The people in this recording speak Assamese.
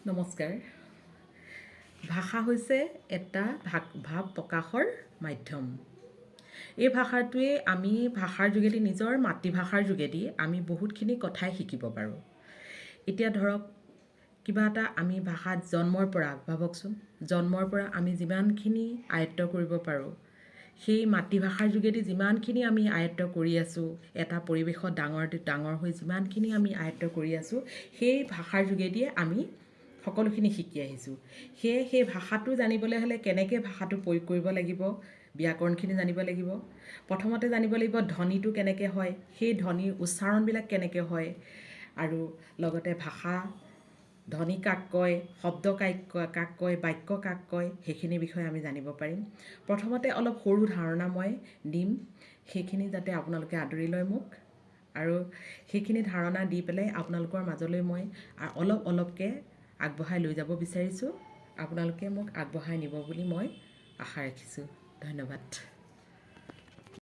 নমস্কাৰ। ভাষা হৈছে এটা ভাৱ প্ৰকাশৰ মাধ্যম। এই ভাষাটোৱে আমি ভাষাৰ যোগেদি নিজৰ মাতৃভাষাৰ যোগেদি আমি বহুতখিনি কথাই শিকিব পাৰোঁ। এতিয়া ধৰক কিবা এটা আমি ভাষাত জন্মৰ পৰা ভাবকচোন, জন্মৰ পৰা আমি যিমানখিনি আয়ত্ব কৰিব পাৰোঁ, সেই মাতৃভাষাৰ যোগেদি যিমানখিনি আমি আয়ত্ব কৰি আছোঁ, এটা পৰিৱেশত ডাঙৰ হৈ যিমানখিনি আমি আয়ত্ব কৰি আছোঁ, সেই ভাষাৰ যোগেদিয়ে আমি সকলোখিনি শিকি আহিছোঁ। সেয়ে সেই ভাষাটো জানিবলৈ হ'লে কেনেকৈ ভাষাটো প্ৰয়োগ কৰিব লাগিব, ব্যাকৰণখিনি জানিব লাগিব। প্ৰথমতে জানিব লাগিব ধ্বনিটো কেনেকৈ হয়, সেই ধ্বনিৰ উচ্চাৰণবিলাক কেনেকৈ হয়, আৰু লগতে ভাষা, ধ্বনি কাক কয়, শব্দ কাক কয়, বাক্য কাক কয়, সেইখিনিৰ বিষয়ে আমি জানিব পাৰিম। প্ৰথমতে অলপ সৰু ধাৰণা মই দিম, সেইখিনি যাতে আপোনালোকে আদৰি লয় মোক, আৰু সেইখিনি ধাৰণা দি পেলাই আপোনালোকৰ মাজলৈ মই অলপকৈ আগবঢ়াই লৈ যাব বিচাৰিছোঁ। আপোনালোকে মোক আগবঢ়াই নিব বুলি মই আশা ৰাখিছোঁ। ধন্যবাদ।